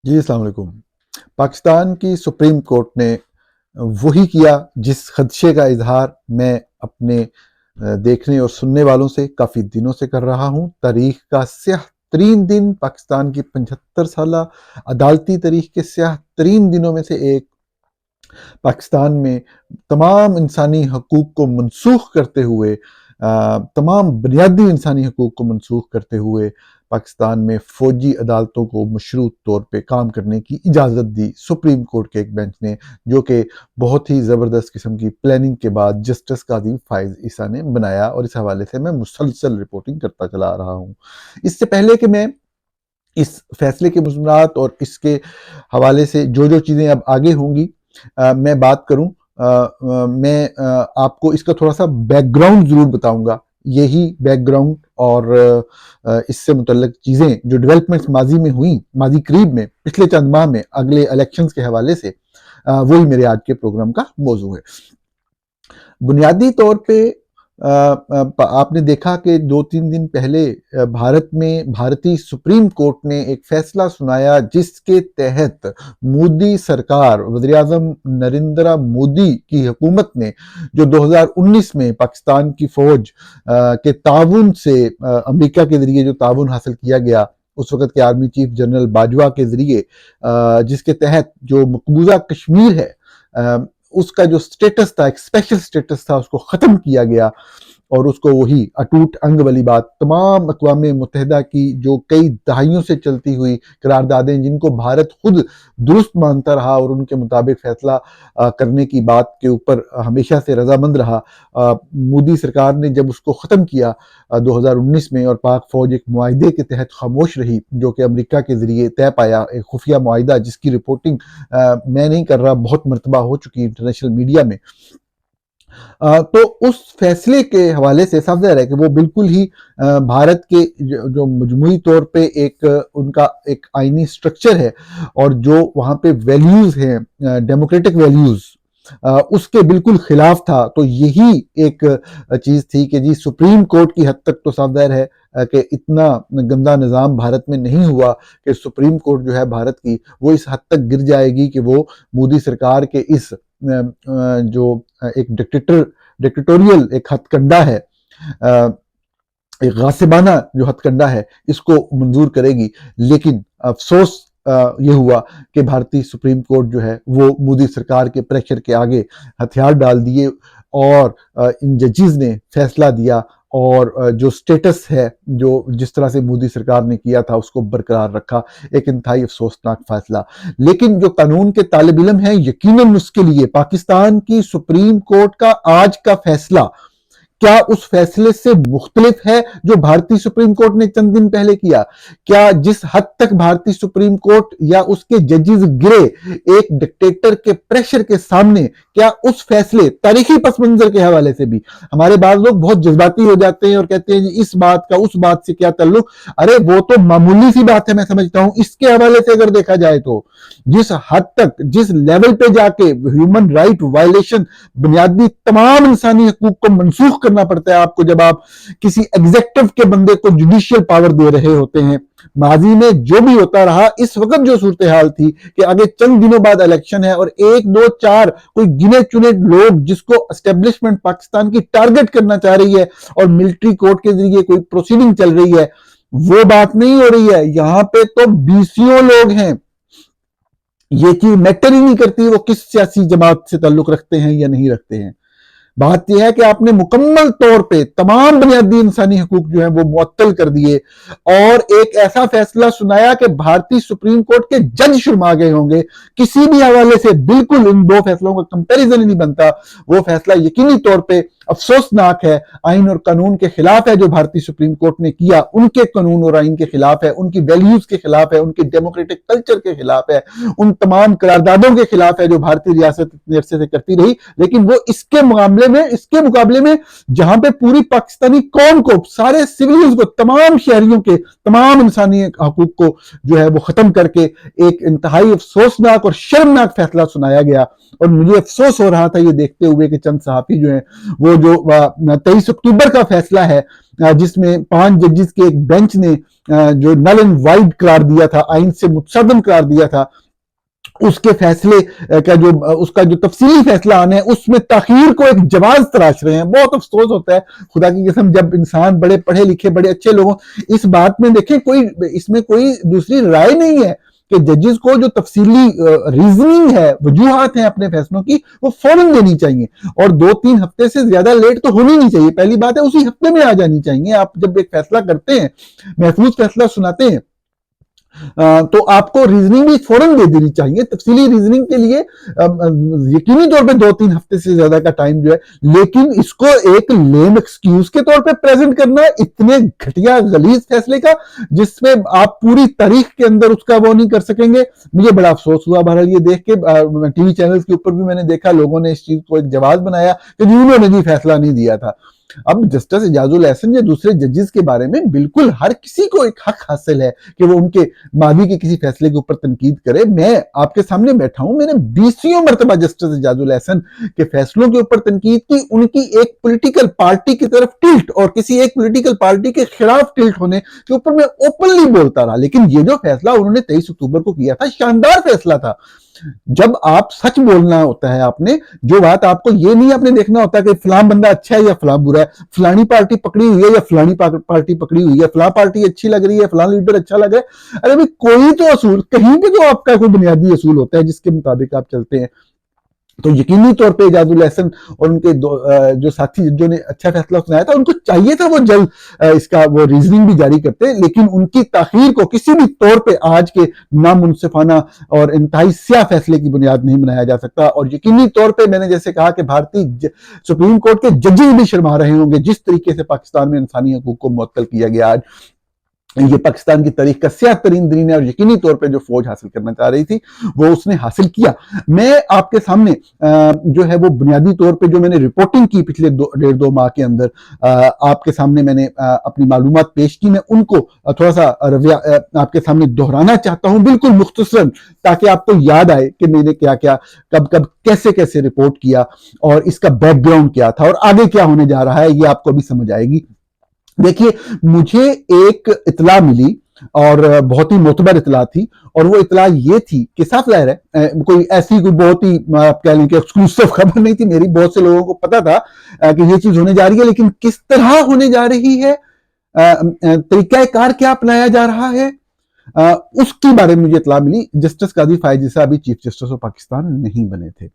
جی السلام علیکم۔ پاکستان کی سپریم کورٹ نے وہی کیا جس خدشے کا اظہار میں اپنے دیکھنے اور سننے والوں سے کافی دنوں سے کر رہا ہوں۔ تاریخ کا سیاہ ترین دن، پاکستان کی 75 سالہ عدالتی تاریخ کے سیاہ ترین دنوں میں سے ایک، پاکستان میں تمام انسانی حقوق کو منسوخ کرتے ہوئے، تمام بنیادی انسانی حقوق کو منسوخ کرتے ہوئے پاکستان میں فوجی عدالتوں کو مشروط طور پہ کام کرنے کی اجازت دی سپریم کورٹ کے ایک بینچ نے، جو کہ بہت ہی زبردست قسم کی پلاننگ کے بعد جسٹس قاضی فائز عیسیٰ نے بنایا، اور اس حوالے سے میں مسلسل رپورٹنگ کرتا چلا آ رہا ہوں۔ اس سے پہلے کہ میں اس فیصلے کے مضمرات اور اس کے حوالے سے جو چیزیں اب آگے ہوں گی میں بات کروں، میں آپ کو اس کا تھوڑا سا بیک گراؤنڈ ضرور بتاؤں گا۔ یہی بیک گراؤنڈ اور اس سے متعلق چیزیں جو ڈیولپمنٹس ماضی میں ہوئیں، ماضی قریب میں، پچھلے چند ماہ میں، اگلے الیکشنز کے حوالے سے، وہی میرے آج کے پروگرام کا موضوع ہے۔ بنیادی طور پہ آپ نے دیکھا کہ 2-3 دن پہلے بھارت میں بھارتی سپریم کورٹ نے ایک فیصلہ سنایا جس کے تحت مودی سرکار، وزیر اعظم نریندر مودی کی حکومت نے، جو 2019 میں پاکستان کی فوج کے تعاون سے امریکہ کے ذریعے جو تعاون حاصل کیا گیا اس وقت کے آرمی چیف جنرل باجوہ کے ذریعے، جس کے تحت جو مقبوضہ کشمیر ہے اس کا جو سٹیٹس تھا، ایک اسپیشل سٹیٹس تھا، اس کو ختم کیا گیا، اور اس کو وہی اٹوٹ انگ والی بات، تمام اقوام متحدہ کی جو کئی دہائیوں سے چلتی ہوئی قراردادیں جن کو بھارت خود درست مانتا رہا اور ان کے مطابق فیصلہ کرنے کی بات کے اوپر ہمیشہ سے رضامند رہا، مودی سرکار نے جب اس کو ختم کیا 2019 میں، اور پاک فوج ایک معاہدے کے تحت خاموش رہی جو کہ امریکہ کے ذریعے طے پایا، ایک خفیہ معاہدہ جس کی رپورٹنگ میں نہیں کر رہا، بہت مرتبہ ہو چکی انٹرنیشنل میڈیا میں، تو اس فیصلے کے حوالے سے صاف ظاہر ہے کہ وہ بالکل ہی بھارت کے جو مجموعی طور پہ ایک ان کا ایک آئینی سٹرکچر ہے اور جو وہاں پہ ویلیوز ہیں، ڈیموکریٹک ویلیوز، اس کے بالکل خلاف تھا۔ تو یہی ایک چیز تھی کہ جی سپریم کورٹ کی حد تک تو صاف ظاہر ہے کہ اتنا گندا نظام بھارت میں نہیں ہوا کہ سپریم کورٹ جو ہے بھارت کی وہ اس حد تک گر جائے گی کہ وہ مودی سرکار کے اس جو ایک ڈکٹیٹوریل ایک ہتھ کنڈا ہے، ایک غاصبانہ جو ہتھ کنڈا ہے، اس کو منظور کرے گی۔ لیکن افسوس یہ ہوا کہ بھارتی سپریم کورٹ جو ہے وہ مودی سرکار کے پریشر کے آگے ہتھیار ڈال دیے، اور ان ججز نے فیصلہ دیا، اور جو سٹیٹس ہے جو جس طرح سے مودی سرکار نے کیا تھا اس کو برقرار رکھا۔ ایک انتہائی افسوسناک فیصلہ، لیکن جو قانون کے طالب علم ہیں یقیناً اس کے لیے پاکستان کی سپریم کورٹ کا آج کا فیصلہ کیا اس فیصلے سے مختلف ہے جو بھارتی سپریم کورٹ نے چند دن پہلے کیا؟ کیا جس حد تک بھارتی سپریم کورٹ یا اس کے ججز گرے ایک ڈکٹیٹر کے پریشر کے سامنے، کیا اس فیصلے تاریخی پس منظر کے حوالے سے بھی ہمارے بعض لوگ بہت جذباتی ہو جاتے ہیں اور کہتے ہیں جی اس بات کا اس بات سے کیا تعلق؟ ارے وہ تو معمولی سی بات ہے، میں سمجھتا ہوں اس کے حوالے سے اگر دیکھا جائے تو جس حد تک، جس لیول پہ جا کے ہیومن رائٹ وائلیشن، بنیادی تمام انسانی حقوق کو منسوخ کرنا پڑتا ہے آپ کو جب آپ کسی ایگزیکٹو کے بندے کو جوڈیشل پاور دے رہے ہوتے ہیں۔ ماضی میں جو بھی ہوتا رہا، اس وقت جو صورتحال تھی کہ آگے چند دنوں بعد الیکشن ہے اور 1-2-4 کوئی گنے چنے لوگ جس کو اسٹیبلشمنٹ پاکستان کی ٹارگٹ کرنا چاہ رہی ہے اور ملٹری کورٹ کے ذریعے کوئی پروسیڈنگ چل رہی ہے، وہ بات نہیں ہو رہی ہے۔ یہاں پہ تو 20 لوگ ہیں، یہ چیز میٹر ہی نہیں کرتی وہ کس سیاسی جماعت سے تعلق رکھتے ہیں یا نہیں رکھتے ہیں۔ بات یہ ہے کہ آپ نے مکمل طور پہ تمام بنیادی انسانی حقوق جو ہیں وہ معطل کر دیے، اور ایک ایسا فیصلہ سنایا کہ بھارتی سپریم کورٹ کے جج شرما گئے ہوں گے۔ کسی بھی حوالے سے بالکل ان دو فیصلوں کا کمپیریزن ہی نہیں بنتا۔ وہ فیصلہ یقینی طور پہ افسوسناک ہے، آئین اور قانون کے خلاف ہے جو بھارتی سپریم کورٹ نے کیا، ان کے قانون اور آئین کے خلاف ہے، ان کی ویلیوز کے خلاف ہے، ان کی ڈیموکریٹک کلچر کے خلاف ہے، ان تمام قراردادوں کے خلاف ہے جو بھارتی ریاست اتنے عرصے سے کرتی رہی۔ لیکن وہ اس کے مقابلے میں جہاں پہ پوری پاکستانی قوم کو، سارے سویلینز کو، تمام شہریوں کے تمام انسانی حقوق کو جو ہے وہ ختم کر کے ایک انتہائی افسوسناک اور شرمناک فیصلہ سنایا گیا۔ اور مجھے افسوس ہو رہا تھا یہ دیکھتے ہوئے کہ چند صحافی جو ہیں وہ وہ جو 23 اکتوبر کا فیصلہ ہے جس میں 5 ججز کے ایک بینچ نے جو نل اینڈ وائڈ قرار دیا تھا، آئین سے متصادم قرار دیا تھا، اس کے فیصلے کا اس کا جو تفصیلی فیصلہ آنا ہے اس میں تاخیر کو ایک جواز تراش رہے ہیں. بہت افسوس ہوتا ہے خدا کی قسم جب انسان بڑے پڑھے لکھے بڑے اچھے لوگوں اس بات میں دیکھیں اس میں کوئی دوسری رائے نہیں ہے کہ ججز کو جو تفصیلی ریزننگ ہے، وجوہات ہیں اپنے فیصلوں کی، وہ فوراً دینی چاہیے اور 2-3 ہفتے سے زیادہ لیٹ تو ہونی نہیں چاہیے. پہلی بات ہے اسی ہفتے میں آ جانی چاہیے. آپ جب ایک فیصلہ کرتے ہیں، محفوظ فیصلہ سناتے ہیں، تو آپ کو ریزننگ بھی فوراً دے دینی چاہیے. تفصیلی ریزننگ کے لیے یقینی طور پہ 2-3 ہفتے سے زیادہ کا ٹائم جو ہے، لیکن اس کو ایک لیم ایکسکیوز کے طور پہ پریزنٹ کرنا ہے اتنے گھٹیا غلیظ فیصلے کا جس میں آپ پوری تاریخ کے اندر اس کا وہ نہیں کر سکیں گے. مجھے بڑا افسوس ہوا بہرحال یہ دیکھ کے. ٹی وی چینلز کے اوپر بھی میں نے دیکھا لوگوں نے اس چیز کو ایک جواز بنایا کہ انہوں نے بھی فیصلہ نہیں دیا تھا. اب جسٹس اعجاز الاحسن یا دوسرے ججز کے بارے میں بالکل ہر کسی کو ایک حق حاصل ہے کہ وہ ان کے ماضی کے کسی فیصلے کے اوپر تنقید کرے. میں آپ کے سامنے بیٹھا ہوں، میں نے 20 مرتبہ جسٹس اعجاز الاحسن کے فیصلوں کے اوپر تنقید کی، ان کی ایک پولیٹیکل پارٹی کی طرف ٹلٹ اور کسی ایک پولیٹیکل پارٹی کے خلاف ٹلٹ ہونے کے اوپر میں اوپنلی بولتا رہا. لیکن یہ جو فیصلہ انہوں نے 23 اکتوبر کو کیا تھا، شاندار فیصلہ تھا. جب آپ سچ بولنا ہوتا ہے، آپ نے جو بات آپ کو یہ نہیں آپ نے دیکھنا ہوتا کہ فلاں بندہ اچھا ہے یا فلاں برا ہے، فلانی پارٹی پکڑی ہوئی ہے یا فلانی پارٹی پکڑی ہوئی ہے، فلاں پارٹی اچھی لگ رہی ہے، فلاں لیڈر اچھا لگ رہا ہے. ارے بھائی کوئی تو اصول کہیں پہ تو آپ کا کوئی بنیادی اصول ہوتا ہے جس کے مطابق آپ چلتے ہیں. تو یقینی طور پہ اعجاز الاحسن اور ان کے جو ساتھی جو نے اچھا فیصلہ سنایا تھا، ان کو چاہیے تھا وہ جلد اس کا وہ ریزننگ بھی جاری کرتے، لیکن ان کی تاخیر کو کسی بھی طور پہ آج کے نامنصفانہ اور انتہائی سیاہ فیصلے کی بنیاد نہیں بنایا جا سکتا. اور یقینی طور پہ میں نے جیسے کہا کہ بھارتی سپریم کورٹ کے ججز بھی شرما رہے ہوں گے جس طریقے سے پاکستان میں انسانی حقوق کو معطل کیا گیا. آج یہ پاکستان کی تاریخ کا سیاہ ترین دن ہے اور یقینی طور پہ جو فوج حاصل کرنا چاہ رہی تھی وہ اس نے حاصل کیا. میں آپ کے سامنے جو ہے وہ بنیادی طور پہ جو میں نے رپورٹنگ کی پچھلے 1.5-2 ماہ کے اندر آپ کے سامنے میں نے اپنی معلومات پیش کی. میں ان کو تھوڑا سا رویہ آپ کے سامنے دہرانا چاہتا ہوں بالکل مختصراً، تاکہ آپ کو یاد آئے کہ میں نے کیا کیا کب کیسے رپورٹ کیا اور اس کا بیک گراؤنڈ کیا تھا اور آگے کیا ہونے جا رہا ہے، یہ آپ کو بھی سمجھ آئے گی. دیکھیے مجھے ایک اطلاع ملی اور بہت ہی معتبر اطلاع تھی، اور وہ اطلاع یہ تھی کہ صاف ظاہر ہے کوئی ایسی کوئی بہت ہی آپ کہہ لیں کہ ایکسکلوسیو خبر نہیں تھی میری، بہت سے لوگوں کو پتا تھا کہ یہ چیز ہونے جا رہی ہے، لیکن کس طرح ہونے جا رہی ہے، طریقہ کار کیا اپنایا جا رہا ہے، اس کے بارے میں مجھے اطلاع ملی. جسٹس قاضی فائز عیسیٰ ابھی چیف جسٹس آف پاکستان نہیں بنے تھے،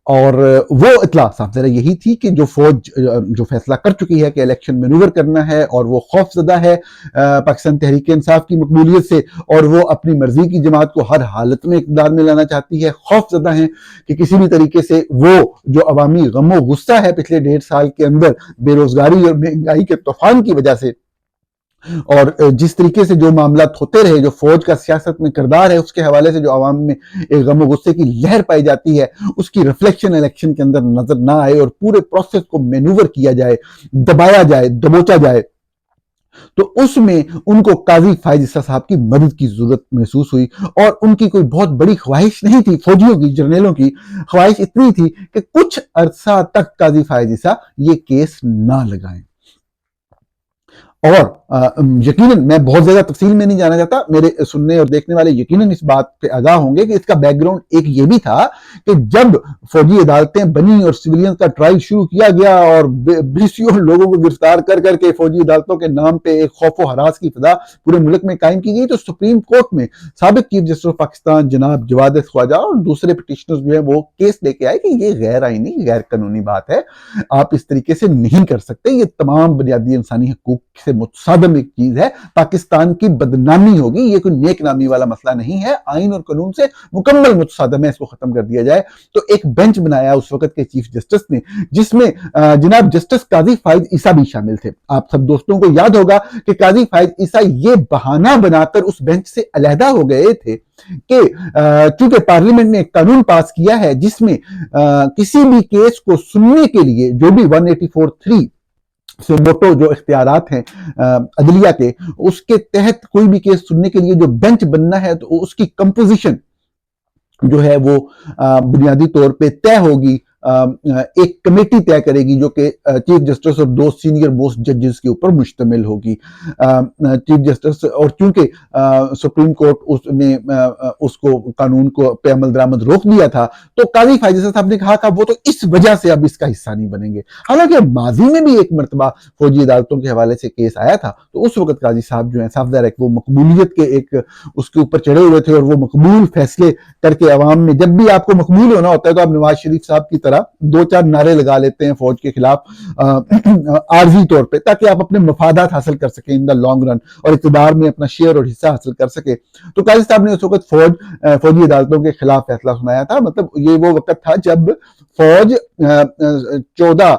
اور وہ اطلاع صاحب ذرا یہی تھی کہ جو فوج جو فیصلہ کر چکی ہے کہ الیکشن مینوور کرنا ہے اور وہ خوف زدہ ہے پاکستان تحریک انصاف کی مقبولیت سے، اور وہ اپنی مرضی کی جماعت کو ہر حالت میں اقتدار میں لانا چاہتی ہے، خوف زدہ ہیں کہ کسی بھی طریقے سے وہ جو عوامی غم و غصہ ہے پچھلے 1.5 سال کے اندر بے روزگاری اور مہنگائی کے طوفان کی وجہ سے، اور جس طریقے سے جو معاملات ہوتے رہے، جو فوج کا سیاست میں کردار ہے اس کے حوالے سے جو عوام میں ایک غم و غصے کی لہر پائی جاتی ہے، اس کی ریفلیکشن الیکشن کے اندر نظر نہ آئے اور پورے پروسیس کو مینوور کیا جائے، دبایا جائے، دبوچا جائے. تو اس میں ان کو قاضی فائز عیسیٰ صاحب کی مدد کی ضرورت محسوس ہوئی، اور ان کی کوئی بہت بڑی خواہش نہیں تھی، فوجیوں کی جرنیلوں کی خواہش اتنی تھی کہ کچھ عرصہ تک قاضی فائز عیسیٰ یہ کیس نہ لگائیں. اور یقیناً میں بہت زیادہ تفصیل میں نہیں جانا چاہتا، میرے سننے اور دیکھنے والے یقیناً اس بات پہ آگاہ ہوں گے کہ اس کا بیک گراؤنڈ ایک یہ بھی تھا کہ جب فوجی عدالتیں بنی اور سویلین کا ٹرائل شروع کیا گیا اور 20 لوگوں کو گرفتار کر کے فوجی عدالتوں کے نام پہ ایک خوف و ہراس کی فضا پورے ملک میں قائم کی گئی، تو سپریم کورٹ میں سابق چیف جسٹس آف پاکستان جناب جواد خواجہ اور دوسرے پٹیشنرز جو ہیں وہ کیس لے کے آئے کہ یہ غیر آئینی غیر قانونی بات ہے، آپ اس طریقے سے نہیں کر سکتے، یہ تمام بنیادی انسانی حقوق سے متصادم ایک چیز ہے، پاکستان کی بدنامی ہوگی، یہ کوئی نیک نامی والا مسئلہ نہیں ہے، آئین اور قانون سے مکمل متصادم ہے، اس کو ختم کر دیا جائے. تو ایک بینچ بنایا اس وقت کے چیف جسٹس نے، جس میں جناب جسٹس قاضی فائز عیسیٰ بھی شامل تھے. آپ سب دوستوں کو یاد ہوگا کہ قاضی فائز عیسیٰ یہ بہانہ بنا کر اس بینچ سے علیحدہ ہو گئے تھے کہ چونکہ پارلیمنٹ نے ایک قانون پاس کیا ہے جس میں کسی بھی کیس کو سننے کے لیے جو بھی 184(3) سے موٹو جو اختیارات ہیں عدلیہ کے، اس کے تحت کوئی بھی کیس سننے کے لیے جو بینچ بننا ہے تو اس کی کمپوزیشن جو ہے وہ بنیادی طور پہ طے ہوگی ایک کمیٹی طے کرے گی جو کہ چیف جسٹس اور 2 سینئر موسٹ ججز کے اوپر مشتمل ہوگی. چیف جسٹس، اور چونکہ سپریم کورٹ اس کو قانون کو پہ عمل درآمد روک دیا تھا، تو قاضی فائز صاحب نے کہا کہ وہ تو اس وجہ سے اب اس کا حصہ نہیں بنیں گے. حالانکہ ماضی میں بھی ایک مرتبہ فوجی عدالتوں کے حوالے سے کیس آیا تھا، تو اس وقت قاضی صاحب جو ہیں صاف ظاہر ہے کہ وہ مقبولیت کے ایک اس کے اوپر چڑھے ہوئے تھے، اور وہ مقبول فیصلے کر کے عوام میں، جب بھی آپ کو مقبول ہونا ہوتا ہے تو آپ نواز شریف صاحب کی طرح 2-4 نعرے لگا لیتے ہیں فوج کے خلاف عارضی طور پہ، تاکہ آپ اپنے مفادات حاصل کر سکیں ان دا لانگ رن، اور اقتدار میں اپنا شیئر اور حصہ حاصل کر سکے. تو قاضی صاحب نے اس وقت فوجی عدالتوں کے خلاف فیصلہ سنایا تھا. مطلب یہ وہ وقت تھا جب فوج 16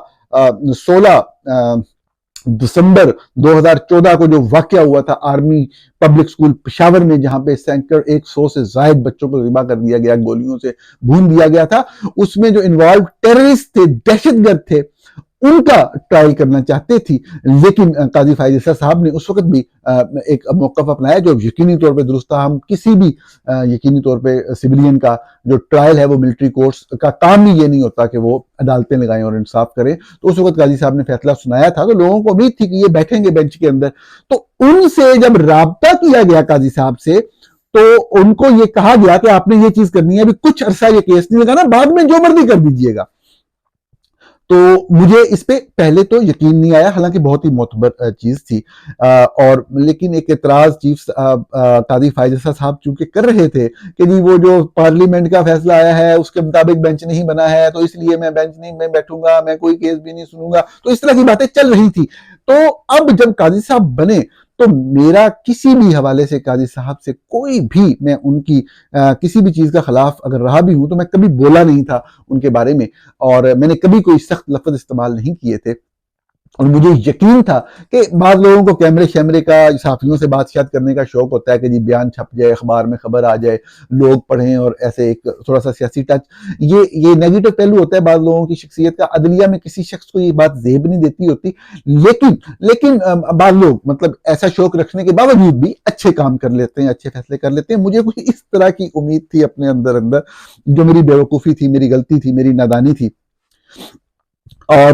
دسمبر 2014 کو جو واقعہ ہوا تھا آرمی پبلک سکول پشاور میں، جہاں پہ 100 سے زائد بچوں کو ذبح کر دیا گیا، گولیوں سے بھون دیا گیا تھا، اس میں جو انوالو ٹیررسٹ تھے، دہشت گرد تھے، ان کا ٹرائل کرنا چاہتے تھی. لیکن قاضی فائز عیسیٰ صاحب نے اس وقت بھی ایک موقف اپنایا جو یقینی طور پہ درست تھا. ہم کسی بھی یقینی طور پہ سویلین کا جو ٹرائل ہے وہ ملٹری کورٹس کا کام ہی یہ نہیں ہوتا کہ وہ عدالتیں لگائیں اور انصاف کریں. تو اس وقت قاضی صاحب نے فیصلہ سنایا تھا، تو لوگوں کو امید تھی کہ یہ بیٹھیں گے بینچ کے اندر. تو ان سے جب رابطہ کیا گیا قاضی صاحب سے، تو ان کو یہ کہا گیا کہ آپ نے یہ چیز کرنی ہے، ابھی کچھ عرصہ یہ کیس نہیں لگا نا، بعد میں جو مرضی کر دیجیے گا. تو مجھے اس پہ پہلے تو یقین نہیں آیا، حالانکہ بہت ہی معتبر چیز تھی. اور لیکن ایک اعتراض چیف قاضی فائز عیسیٰ صاحب چونکہ کر رہے تھے کہ جی وہ جو پارلیمنٹ کا فیصلہ آیا ہے اس کے مطابق بینچ نہیں بنا ہے، تو اس لیے میں بینچ نہیں میں بیٹھوں گا، میں کوئی کیس بھی نہیں سنوں گا. تو اس طرح کی باتیں چل رہی تھی. تو اب جب قاضی صاحب بنے تو میرا کسی بھی حوالے سے قاضی صاحب سے کوئی بھی، میں ان کی کسی بھی چیز کا خلاف اگر رہا بھی ہوں تو میں کبھی بولا نہیں تھا ان کے بارے میں، اور میں نے کبھی کوئی سخت لفظ استعمال نہیں کیے تھے. اور مجھے یقین تھا کہ بعض لوگوں کو کیمرے شیمرے کا، صحافیوں سے بات چیت کرنے کا شوق ہوتا ہے کہ جی بیان چھپ جائے، اخبار میں خبر آ جائے، لوگ پڑھیں، اور ایسے ایک تھوڑا سا سیاسی ٹچ، یہ نیگیٹو پہلو ہوتا ہے بعض لوگوں کی شخصیت کا. عدلیہ میں کسی شخص کو یہ بات زیب نہیں دیتی ہوتی، لیکن بعض لوگ مطلب ایسا شوق رکھنے کے باوجود بھی اچھے کام کر لیتے ہیں، اچھے فیصلے کر لیتے ہیں. مجھے کوئی اس طرح کی امید تھی اپنے اندر جو میری بیوقوفی تھی، میری غلطی تھی، میری نادانی تھی. اور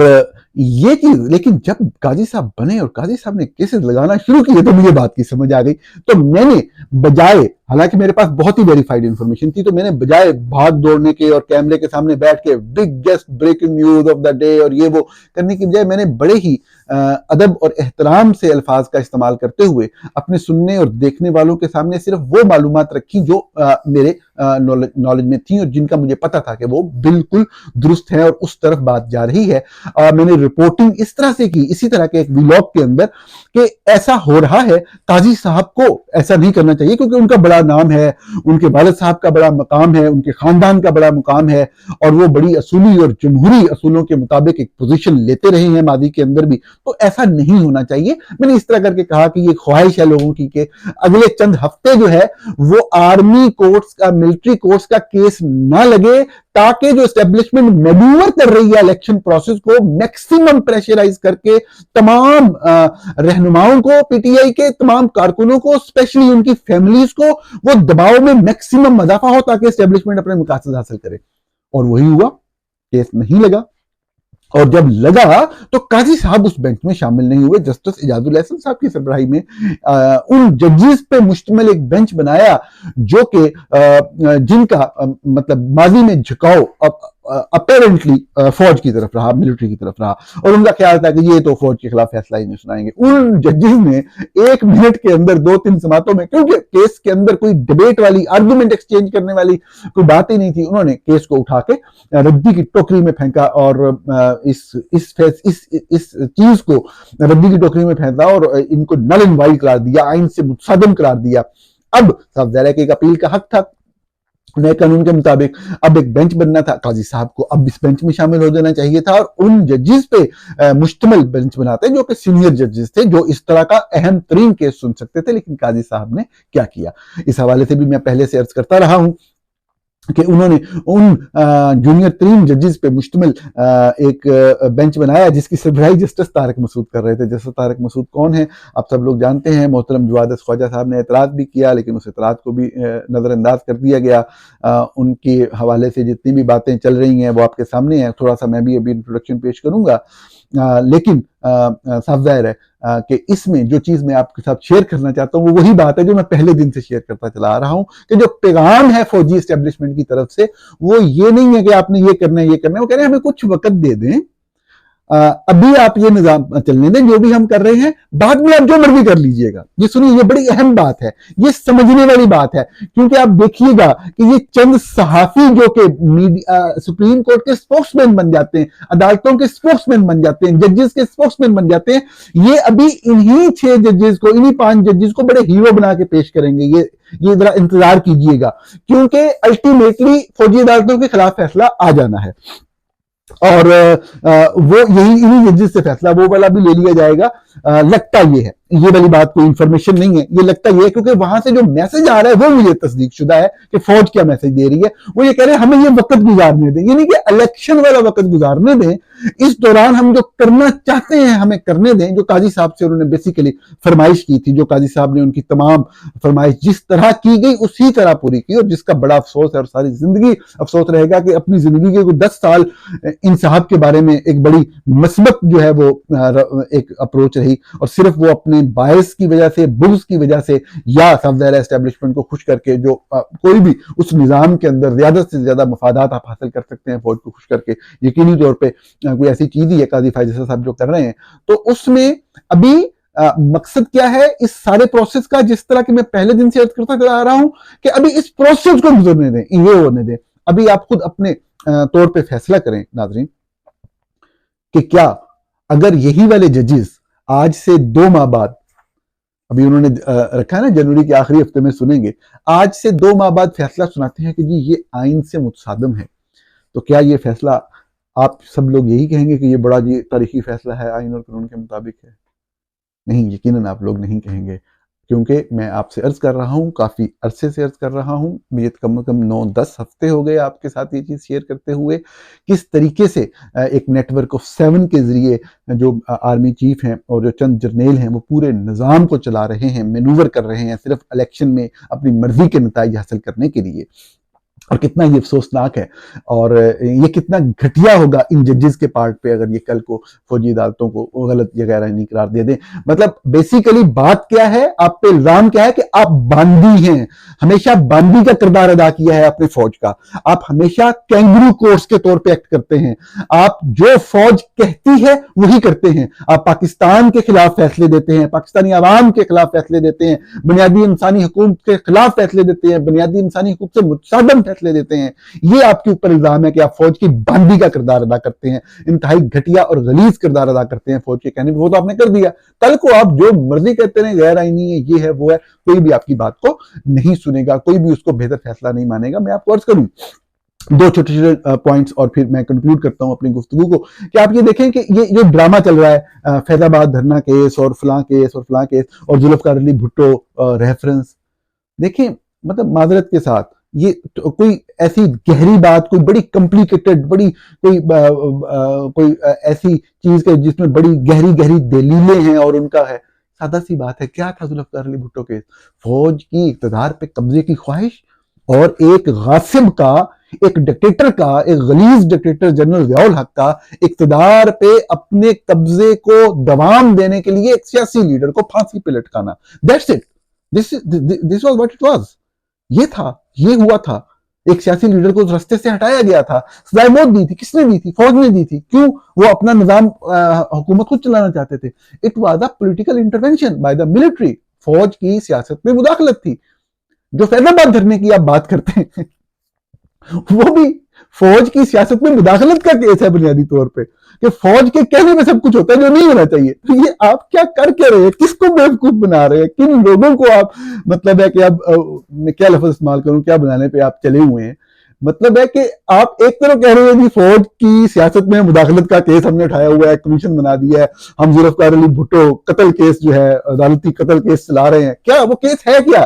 یہ چیز، لیکن جب قاضی صاحب بنے اور قاضی صاحب نے کیسز لگانا شروع کیے تو مجھے بات کی سمجھ آ گئی. تو میں نے بجائے، حالانکہ میرے پاس بہت ہی ویریفائڈ انفارمیشن تھی، تو میں نے بجائے بھاگ دوڑنے کے اور کیمرے کے سامنے بیٹھ کے biggest breaking news of the day اور یہ وہ کرنے کی بجائے، میں نے بڑے ہی ادب اور احترام سے الفاظ کا استعمال کرتے ہوئے اپنے سننے اور دیکھنے والوں کے سامنے صرف وہ معلومات رکھی جو میرے نالج میں تھیں اور جن کا مجھے پتا تھا کہ وہ بالکل درست ہیں اور اس طرف بات جا رہی ہے. میں نے رپورٹنگ اس طرح سے کی، اسی طرح کے ایک ویلاگ کے اندر، کہ ایسا ہو رہا ہے، قاضی صاحب کو ایسا نہیں کرنا چاہیے کیونکہ ان کا بڑا نام ہے، ان کے والد صاحب کا بڑا مقام ہے، ان کے خاندان کا بڑا مقام ہے، اور وہ بڑی اصولی اور جمہوری اصولوں کے مطابق ایک پوزیشن لیتے رہے ہیں ماضی کے اندر بھی، تو ایسا نہیں ہونا چاہیے. میں نے اس طرح کر کے کہا کہ یہ خواہش ہے لوگوں کی کہ اگلے چند ہفتے جو ہے وہ آرمی کورٹس کا، ملٹری کورٹس کا کیس نہ لگے، تاکہ جو اسٹیبلشمنٹ مینیور کر رہی ہے الیکشن پروسیس کو میکسیمم پریشرائز کر کے تمام رہنماؤں کو، پی ٹی آئی کے تمام کارکنوں کو، اسپیشلی ان کی فیملیز کو، وہ دباؤ میں میکسیمم اضافہ ہو تاکہ اسٹیبلشمنٹ اپنے مقاصد حاصل کرے. اور وہی ہوا، کیس نہیں لگا. اور جب لگا تو قاضی صاحب اس بینچ میں شامل نہیں ہوئے. جسٹس اعجاز الاحسن صاحب کی سربراہی میں ان ججز پہ مشتمل ایک بینچ بنایا جو کہ جن کا مطلب ماضی میں جھکاؤ اپیرنٹلی فوج کی طرف رہا، ملٹری کی طرف رہا، اور ان کا خیال تھا کہ یہ تو فوج کے خلاف فیصلہ ہی نہیں سنائیں گے. ان ججز نے 1 منٹ کے اندر 2-3 سماعتوں میں، کیونکہ کیس کے اندر کوئی ڈیبیٹ والی، آرگومنٹ ایکسچینج کرنے والی کوئی بات ہی نہیں تھی، انہوں نے کیس کو اٹھا کے ردی کی ٹوکری میں پھینکا اور اس چیز کو ردی کی ٹوکری میں پھینکا اور ان کو نل اینڈ وائڈ قرار دیا، آئین سے متصادم قرار دیا. اب صاحب ظاہر ہے کہ ایک اپیل کا حق تھا نئے قانون کے مطابق. اب ایک بینچ بننا تھا، قاضی صاحب کو اب اس بینچ میں شامل ہو جانا چاہیے تھا اور ان ججز پہ مشتمل بینچ بناتے جو کہ سینئر ججز تھے، جو اس طرح کا اہم ترین کیس سن سکتے تھے. لیکن قاضی صاحب نے کیا کیا، اس حوالے سے بھی میں پہلے سے عرض کرتا رہا ہوں کہ انہوں نے ان جونیئر ترین ججز پہ مشتمل ایک بینچ بنایا جس کی سربراہی جسٹس طارق مسعود کر رہے تھے. جسٹس طارق مسعود کون ہیں آپ سب لوگ جانتے ہیں. محترم جواد خواجہ صاحب نے اعتراض بھی کیا لیکن اس اعتراض کو بھی نظر انداز کر دیا گیا. ان کے حوالے سے جتنی بھی باتیں چل رہی ہیں وہ آپ کے سامنے ہیں. تھوڑا سا میں بھی ابھی انٹروڈکشن پیش کروں گا لیکن صاف ظاہر ہے کہ اس میں جو چیز میں آپ کے ساتھ شیئر کرنا چاہتا ہوں وہ وہی بات ہے جو میں پہلے دن سے شیئر کرتا چلا آ رہا ہوں کہ جو پیغام ہے فوجی اسٹیبلشمنٹ کی طرف سے وہ یہ نہیں ہے کہ آپ نے یہ کرنا ہے یہ کرنا ہے. وہ کہہ رہے ہیں ہمیں کچھ وقت دے دیں, ابھی آپ یہ نظام چلنے دیں جو بھی ہم کر رہے ہیں, بعد میں آپ جو مرضی کر لیجئے گا. یہ سنیے, یہ بڑی اہم بات ہے, یہ سمجھنے والی بات ہے, کیونکہ آپ دیکھیے گا کہ یہ چند صحافی جو کہ سپریم کورٹ کے اسپوکس مین بن جاتے ہیں, عدالتوں کے اسپوکس مین بن جاتے ہیں, ججز کے اسپوکس مین بن جاتے ہیں, یہ ابھی انہی 6 ججز کو, انہی 5 ججز کو بڑے ہیرو بنا کے پیش کریں گے. یہ ذرا انتظار کیجئے گا کیونکہ الٹیمیٹلی فوجی عدالتوں کے خلاف فیصلہ آ جانا ہے اور وہ یہی انہی ججز سے فیصلہ وہ والا بھی لے لیا جائے گا. لگتا یہ ہے, یہ والی بات کوئی انفارمیشن نہیں ہے, یہ لگتا یہ ہے کیونکہ وہاں سے جو میسج آ رہا ہے وہ مجھے تصدیق شدہ ہے کہ فوج کیا میسج دے رہی ہے. وہ یہ کہہ رہے ہیں ہمیں یہ وقت گزارنے دیں, یعنی کہ الیکشن والا وقت گزارنے دیں, اس دوران ہم جو کرنا چاہتے ہیں ہمیں کرنے دیں. جو قاضی صاحب سے انہوں نے بیسیکلی فرمائش کی تھی, جو قاضی صاحب نے ان کی تمام فرمائش جس طرح کی گئی اسی طرح پوری کی, اور جس کا بڑا افسوس ہے اور ساری زندگی افسوس رہے گا کہ اپنی زندگی کے 10 سال ان صاحب کے بارے میں ایک بڑی مثبت جو ہے وہ ایک اپروچ رہی, اور صرف وہ اپنے باعث کی وجہ سے, بغض کی وجہ سے, یا صفدر اسٹیبلشمنٹ کو خوش کر کے, جو کوئی بھی اس نظام کے اندر زیادہ سے زیادہ مفادات آپ حاصل کر سکتے ہیں فوج کو خوش کر کے, یقینی طور پہ کوئی ایسی چیز ہی ہے قاضی فائز صاحب جو کر رہے ہیں. تو اس میں ابھی مقصد کیا ہے اس سارے پروسیس کا, جس طرح کہ میں پہلے دن سے عرض کرتا چلا رہا ہوں کہ ابھی اس پروسیس کو گزرنے دیں, یہ ہونے دیں. ابھی آپ خود اپنے طور پہ فیصلہ کریں ناظرین کہ کیا اگر یہی والے ججز آج سے 2 ماہ بعد, ابھی انہوں نے رکھا ہے نا جنوری کے آخری ہفتے میں سنیں گے, آج سے 2 ماہ بعد فیصلہ سناتے ہیں کہ جی یہ آئین سے متصادم ہے, تو کیا یہ فیصلہ آپ سب لوگ یہی کہیں گے کہ یہ بڑا جی تاریخی فیصلہ ہے, آئین اور قانون کے مطابق ہے؟ نہیں, یقیناً آپ لوگ نہیں کہیں گے, کیونکہ میں آپ سے عرض کر رہا ہوں, کافی عرصے سے عرض کر رہا ہوں, مجھے کم از کم 9-10 ہفتے ہو گئے آپ کے ساتھ یہ چیز شیئر کرتے ہوئے, کس طریقے سے ایک نیٹ ورک آف 7 کے ذریعے جو آرمی چیف ہیں اور جو چند جرنیل ہیں وہ پورے نظام کو چلا رہے ہیں, مینوور کر رہے ہیں صرف الیکشن میں اپنی مرضی کے نتائج حاصل کرنے کے لیے. اور کتنا یہ افسوسناک ہے اور یہ کتنا گھٹیا ہوگا ان ججز کے پارٹ پہ اگر یہ کل کو فوجی عدالتوں کو غلط یا غیر آئینی قرار دے دیں. مطلب بیسیکلی بات کیا ہے, آپ پہ الزام کیا ہے کہ آپ باندی ہیں, ہمیشہ باندی کا کردار ادا کیا ہے اپنے فوج کا, آپ ہمیشہ کینگرو کورس کے طور پہ ایکٹ کرتے ہیں, آپ جو فوج کہتی ہے وہی کرتے ہیں, آپ پاکستان کے خلاف فیصلے دیتے ہیں, پاکستانی عوام کے خلاف فیصلے دیتے ہیں, بنیادی انسانی حقوق کے خلاف فیصلے دیتے ہیں, بنیادی انسانی حقوق سے متصادم فیصلے دیتے ہیں. یہ آپ کے اوپر الزام ہے کہ آپ فوج کی باندی کا کردار ادا کرتے ہیں, انتہائی گھٹیا اور غلیظ کردار ادا کرتے ہیں فوج کے کہنے میں. وہ تو آپ نے کر دیا, کل کو آپ جو مرضی کہتے ہیں غیر آئینی ہے, یہ ہے وہ ہے, کوئی بھی آپ کی بات کو نہیں سنے گا, کوئی بھی اس کو بہتر فیصلہ نہیں مانے گا. میں آپ کو عرض کروں 2 چھوٹے چھوٹے پوائنٹس اور پھر میں کنکلوڈ کرتا ہوں اپنی گفتگو کو, کہ آپ یہ دیکھیں کہ یہ جو ڈرامہ چل رہا ہے فیض آباد دھرنا کیس اور فلاں کیس اور فلاں کیس اور ذوالفقار علی بھٹو ریفرنس, دیکھیں مطلب معذرت کے ساتھ یہ کوئی ایسی گہری بات, کوئی بڑی کمپلیکیٹڈ, بڑی کوئی ایسی چیز کے جس میں بڑی گہری دلیلیں ہیں اور ان کا ہے, سادہ سی بات ہے. کیا تھا ذوالفقار علی بھٹو کیس؟ فوج کی اقتدار پہ قبضے کی خواہش اور ایک غاصب کا, ایک ڈکٹیٹر کا, ایک غلیظ ڈکٹیٹر جنرل ضیاء الحق کا اقتدار پہ اپنے قبضے کو دوام دینے کے لیے ایک سیاسی لیڈر کو پھانسی پہ لٹکانا. That's it. This was what it was. یہ تھا, یہ ہوا تھا. ایک سیاسی لیڈر کو رستے سے ہٹایا گیا تھا, سزائے موت دی تھی. کس نے دی تھی؟ فوج نے دی تھی. کیوں؟ وہ اپنا نظام حکومت خود چلانا چاہتے تھے. It was a political intervention by the military. فوج کی سیاست میں مداخلت تھی. جو فیض آباد دھرنے کی آپ بات کرتے ہیں وہ بھی فوج کی سیاست میں مداخلت کا کیس ہے بنیادی طور پہ, کہ فوج کے کہنے میں سب کچھ ہوتا ہے جو نہیں ہونا چاہیے. تو یہ آپ کیا کر کے رہے ہیں, کس کو بیوقوف بنا رہے ہیں, کن لوگوں کو آپ, مطلب ہے کہ اب میں کیا لفظ استعمال کروں, کیا بنانے پہ آپ چلے ہوئے ہیں. مطلب ہے کہ آپ ایک طرف کہہ رہے ہیں کہ فوج کی سیاست میں مداخلت کا کیس ہم نے اٹھایا ہوا ہے, کمیشن بنا دیا ہے, ہم ذوالفقار علی بھٹو قتل کیس جو ہے عدالتی قتل کیس چلا رہے ہیں. کیا وہ کیس ہے کیا؟